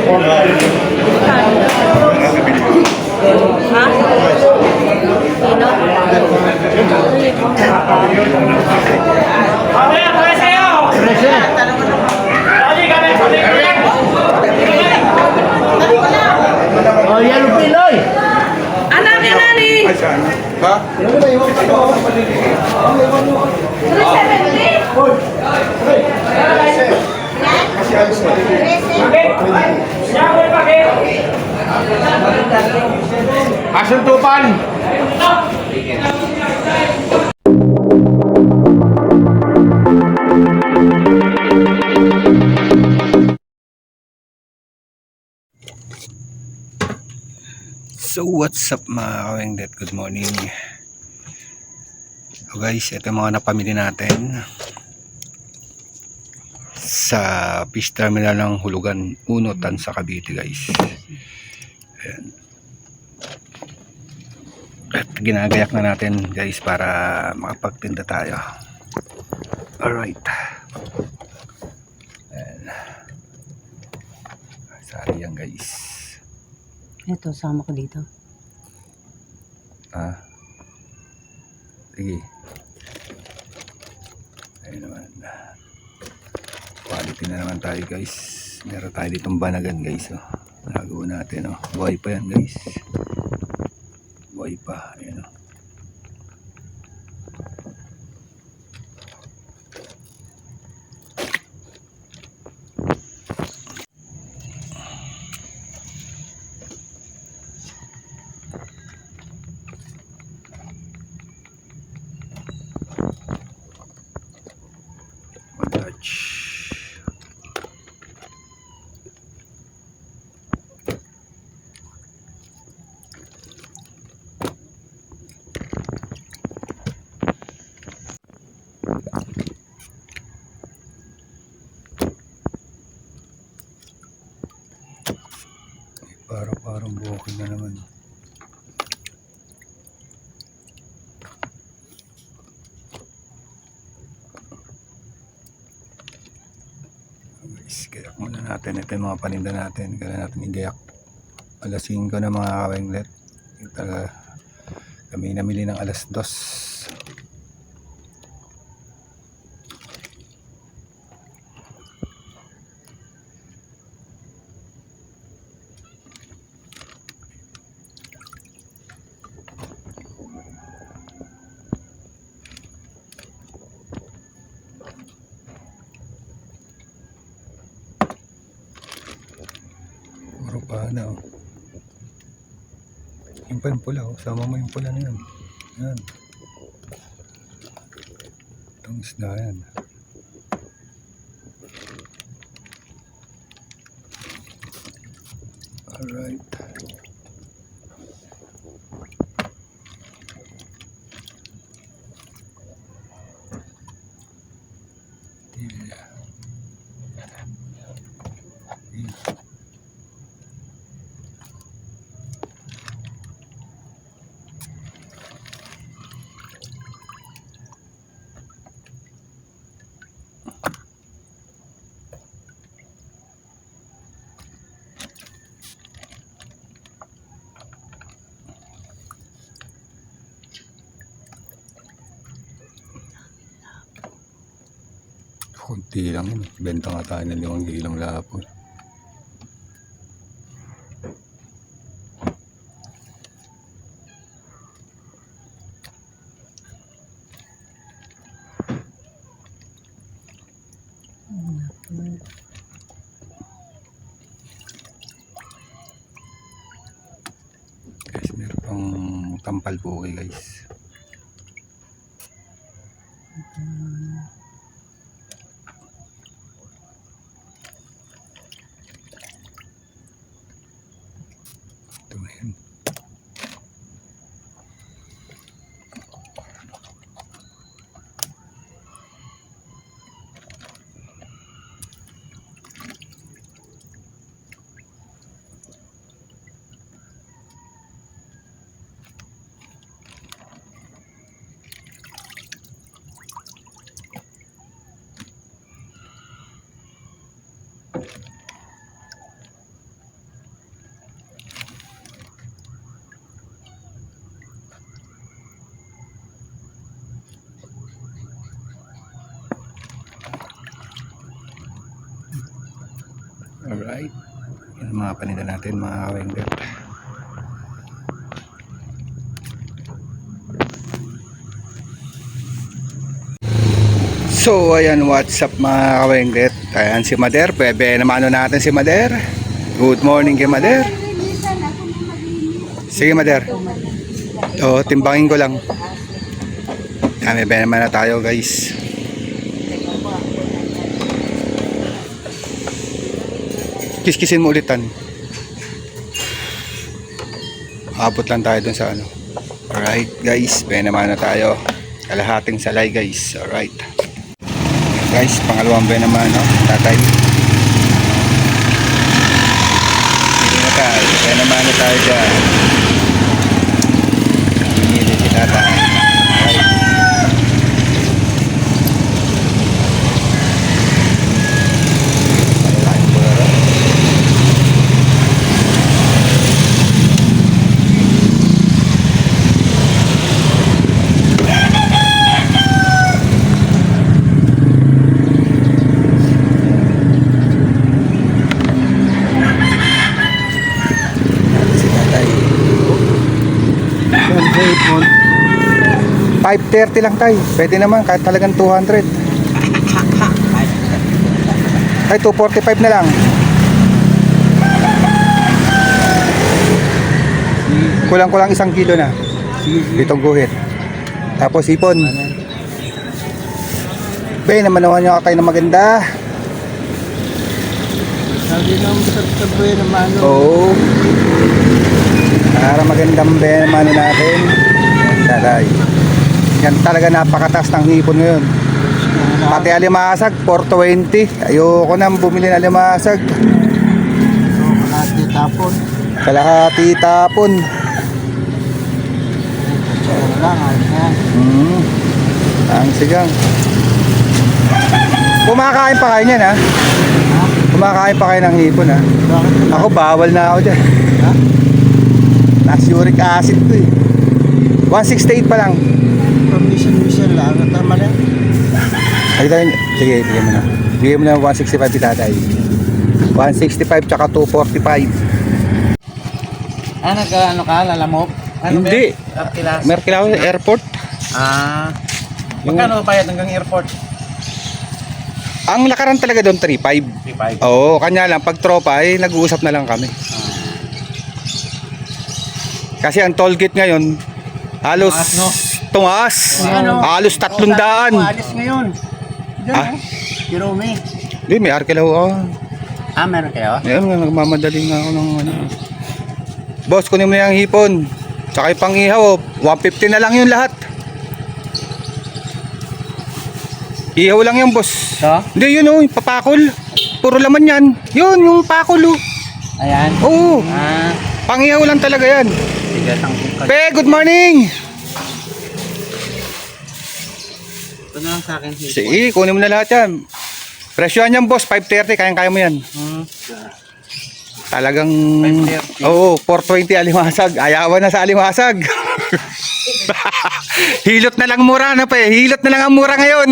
Oh, yan ang Pinoy! Anak yan, Nani! Ha? 370! Asong tupan! So what's up mga kawengdet, good morning. So guys, ito yung mga napamili natin sa fish terminal ng Hulugan 1 Tansa Cavite guys. Ayan. At ginagayak na natin guys para makapagtinda tayo. Alright. Ayan. Sorry yan guys. Ito, sama ko dito. Ah. Sige. Ayun naman. Quality na naman tayo guys. Meron tayo ditong banagan guys. Oh. Nagawa natin. Oh. Buhay pa yan guys. Buhay pa. Ayun oh. Parang bukid na naman. Guys, gayak muna natin. Ito yung mga paninda natin. Kailangan natin igayak. Alas 5 na mga kawenglet. Kami namili ng alas 2. Puro pa na oh. Yung pa yung pula oh. Sama mo yung pula na yan. Yan. Itong isda yan. Alright. Kunti lang yun. Benta nga tayo ng 5 kilong lapon. Guys, meron pang tampal po guys. Ito na yan. Alright. Yan ang mga paninda natin, mga kawengger. So ayan, what's up mga kawengger. Ayan si Mader, bebe naman natin si Mader. Good morning kay Mader. Sige Mader. O, timbangin ko lang. Kami bebe naman na tayo guys. Kiskisin mo ulitan. Abot lang tayo dun sa ano. Alright guys, bebe naman na tayo. Kalahating salay guys. Alright guys, pangalawang bebe naman, no? Tatay. Hindi na tayo. Bebe naman na tayo dyan. Pinili si tatay. Alright. Malalaking bularo. Si tatay. 530 lang tayo. Pwede naman kahit talagang 200. Ay 245 na lang. Kulang-kulang 1 kilo na. Itong guhit. Tapos ipon. Bay naman naman yung kayo na maganda. Sabi ng tabi naman. Oo. Para magandang naman natin. Tatay. Yan talaga napakataas ng hipon ngayon. Pati alimasag, 420. Ayoko nang bumili ng alimasag. Kalahati tapon. Kalahati tapon. Tsara lang, ayos na. Ang sigang. Kumakain pa kayo niyan ha? Kumakain pa kayo ng hipon ha? Bakit na? Ako bawal na ako dyan. Ha? Nas uric acid ko eh. 168 pa lang. Permission lang. Tama na. Ay tayo. Sige, bigyan mo na. Bigyan mo na 165 di tatay. 165 tsaka 245. Ano ka? Lalamog? Ano Hindi. Arkilas. Merkilaw Airport. Magkano bayad hanggang airport? Ang lakaran talaga doon 3.5. 3.5. Oo, kanya lang pag tropa ay nag-uusap na lang kami. Kasi ang toll gate ngayon halos Tumaas, no? tumaas. Ano? Halos 300. Alis ngayon. Diyan Ah? Jerome. Hindi, may Arkilaw ako. Meron kayo? Ayun nga, nagmamadali nga ako ng ano. Boss, kunin mo yung hipon. Tsaka yung pang-ihaw, 150 na lang yun lahat. Ihaw lang yung boss. So? Hindi, yun oh, yung papakol. Puro laman yan. Yun, yung pakol oh. Ayan. Oo, pang-ihaw lang talaga yan. Tigas ang bukal. Pe, good morning! Ito na lang sa akin. Sige, kunin mo na lahat yan. Presyohan yan boss, 530, kayang-kaya mo yan. Talagang, 530. oo, 420 alimasag. Ayawan na sa alimasag. Hilot na lang mura na pa eh. Hilot na lang ang mura ngayon.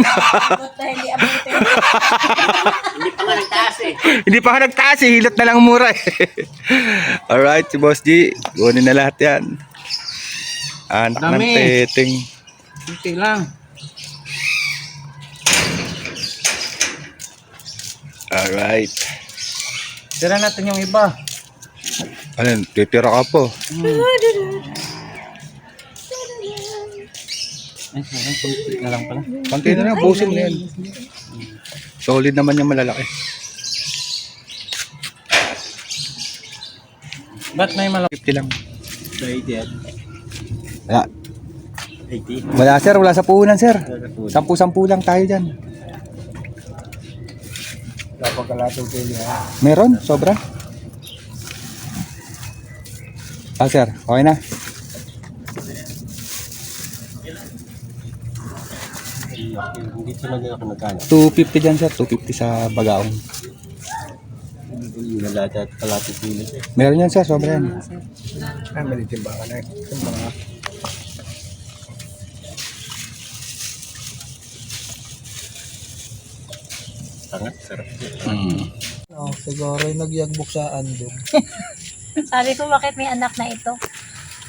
Hindi pa nga nagtaas eh. Hindi pa ka nagtaas eh. Hilot na lang ang mura eh. Alright, si Boss G. Kunin na lahat yan. Anak ng Dami. teting. Kunti lang. Alright. Tira natin yung iba. Ano, titira ka po. Ay, sarang kunti na lang pala. Konti na lang, busin mo na yan. Solid naman yung malalaki. Ba't may malaki? 50 lang. 80 yan. Wala. 80. Wala sir, wala sa puhunan sir. 10-10 lang tayo dyan. Dapat kalatong kili ha. Meron? Sobra? Ah sir, okay na. Hindi talaga ako nagkano. 250 dyan sir, 250 sa Bagaong. Hindi na lahat at kalatong kili. Meron yan sir, sobra yan. Mali timbangan na. Timbangan. Tangat, sarap. Siguro yung nagyagbuksaan doon. Sabi ko, bakit may anak na ito?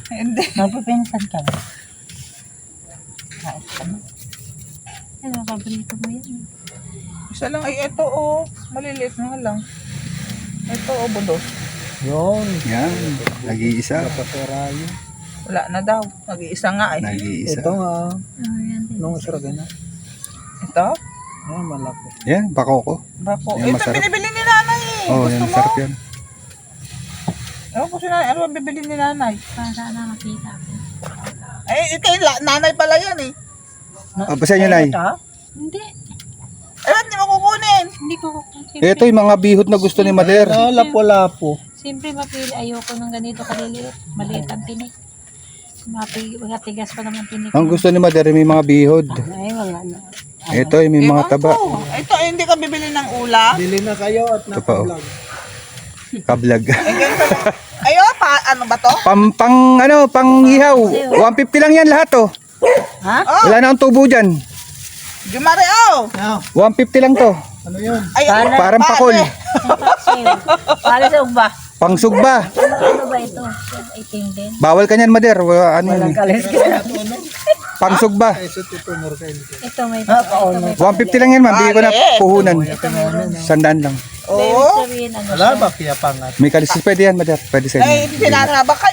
Hindi. Magpipinsan ka ba? Kahit ka na. Ano, paborito mo yan. Isa lang ay ito maliliit nga lang. Ito budos. Yun. Yan. Nag-iisa. Kapatera yun. Wala na daw. Mag-iisa nga eh. Nag-iisa. Ito nga. Ano yan? Nung sarap na. Ito? Yan, malaki. Yan, bako ko. Bako. Yan, Ito masarap. binibili ni nanay eh. Oh, Gusto yan, mo? sarap yan. Ewan ko si nanay. Ano ba bibili ni nanay? Para sana makita ko. Nanay pala yan eh. Basta nyo, Nay. Ito? Hindi. Hindi mo kukunin. Hindi ko kukunin. Ito yung mga bihot na gusto ni Mader. Ah, lapo-lapo. Siyempre, mapili. Ayoko ng ganito kaliliit. Maliit ang tinik. Magatigas pa naman tinik. Ang gusto ni Mader may mga bihod. Ay, wala na. Ito yung may mga taba. Ito hindi ka bibili ng ula. Bili na kayo at Ito pa, oh. Kablag. Ayo, ano ba to? Pang ihaw. 150 lang yan lahat, oh. Ha? Wala na akong tubo dyan. Jumare, oh. 150 lang to. Ano yun? Ay, Parang pakol. Para sa ugba. Pangsugba. Ano ba ito? Itim din. Bawal ka niyan, Mader. Ano yan? Pangsugba. Eso tutunor kayo. Ito may ito may 150 lang yan, ma'am. Bigyan ko na puhunan. Sandaan lang. Oo. sabihin ano Wala siya. ba kaya pangat? May kalisis. Pwede yan, Mader. Pwede sa Ay, inyo. sinaraba ka.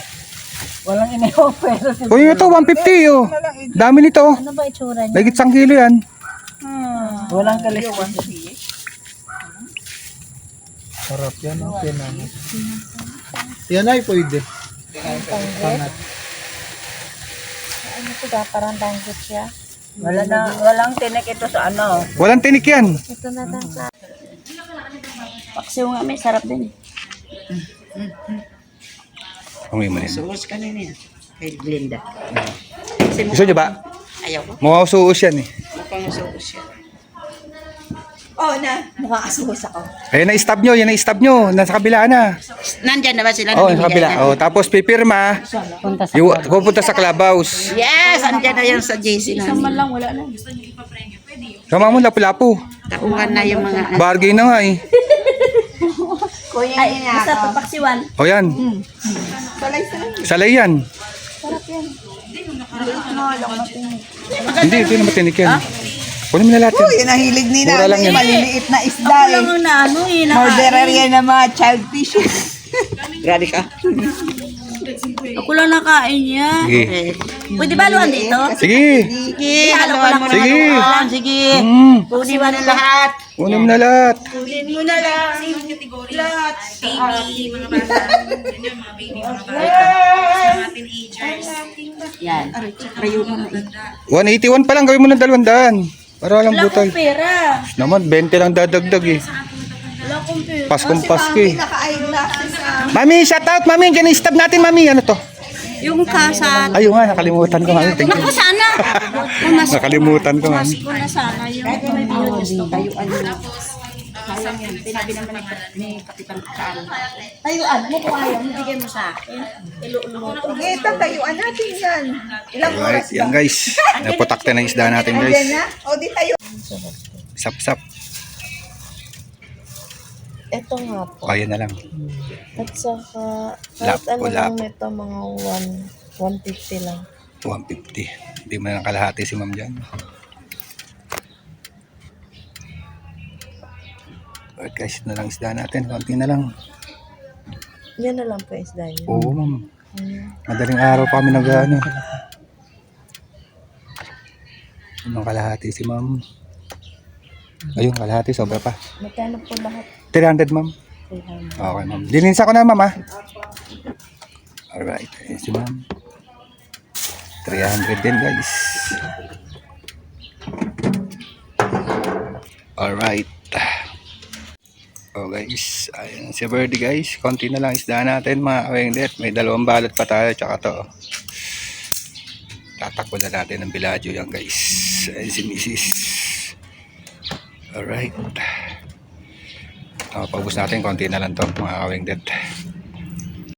Walang ina-offer. Uy, ito, 150, oh. Dami nito. Ano ba itsura niya? Lagit 1 kilo yan. Walang kalis. Sarap yan, okay na. Yan ay pwede. Pangat. Ano ito ba? Parang danggit siya. Walang tinik ito sa ano. Walang tinik yan. Ito na lang sa... Paksiw nga may sarap din. Amoy mo rin. Sumus ka na niya. Kay Glinda. Gusto nyo ba? Ayaw ko. Mukha suos yan eh. Mukhang sumus siya. Oh, mukhang asuhos ako. Ayun na-stab nyo, yan na-stab nyo. Nasa kabila na. Nandyan na ba sila? Oh, nasa kabila. Oh, tapos pipirma. Punta sa... Pupunta sa clubhouse. Yes, andyan na yun sa JC Isang man namin. lang, wala na. Sama mo, lapu-lapu. Taungan na yung mga... Bargain na nga eh. Kuya Ay, basta papaksiwan. O yan. Salay yan. Hindi, hindi na matinik yan. Kunin mo na lahat yan. Uy, nahilig ni Mura lang nanay. yan. Maliliit na isda eh. na ano eh. Murderer yan ng mga child fish. Grabe ka. Ako lang nakain niya. Sige. Pwede ba luhan dito? Sige. Sige, Halo ko lang. Sige. Sige. Mm. Pwede ba na lahat? Kunin mo na lahat. Kunin mo na lang. Lahat. Yan. 181 pa lang, gawin mo ng 200. Para walang Wala butay. akong pera. Naman, 20 lang dadagdag eh. Wala akong pera. Paskong Pasko eh. Naka-eyeglasses ah. Mami, shout out mami. Diyan i-stab natin mami. Ano to? Yung kasa. Ayun nga, nakalimutan ko mami. Thank you. Naku, sana. Nakalimutan ko mami. Ko na sana yung may tayuan mo kung ayaw, bigay mo sa akin. Ito, tayuan natin yan. Ilang Alright, yan guys. Naputakte na isda natin Yan guys. na. O, di tayo. Sap-sap. Ito nga po. Kaya na lang. At saka, Lap, kahit ano wala. lang nito, mga 150 lang. 150. Hindi mo na lang kalahati si ma'am dyan. Alright guys, na lang isda natin. Konti na lang. Yan na lang po isda niyo. Oo ma'am. Madaling araw pa kami nag-ano. Anong kalahati si ma'am? Ayun, kalahati. Sobra pa. Magkano po lahat? 300 ma'am. 300. Okay ma'am. Lininsa ko na ma'am ha. Alright. Ayun si ma'am. 300 din guys. Alright. Oh guys. Ayun si Birdie guys. Konti na lang isda natin mga kawengdet. May 2 balot pa tayo. Tsaka to. Tatakbo na natin ng biladyo yan guys. Ayun si Mrs. Alright. Paubos natin. Konti na lang to mga kawengdet.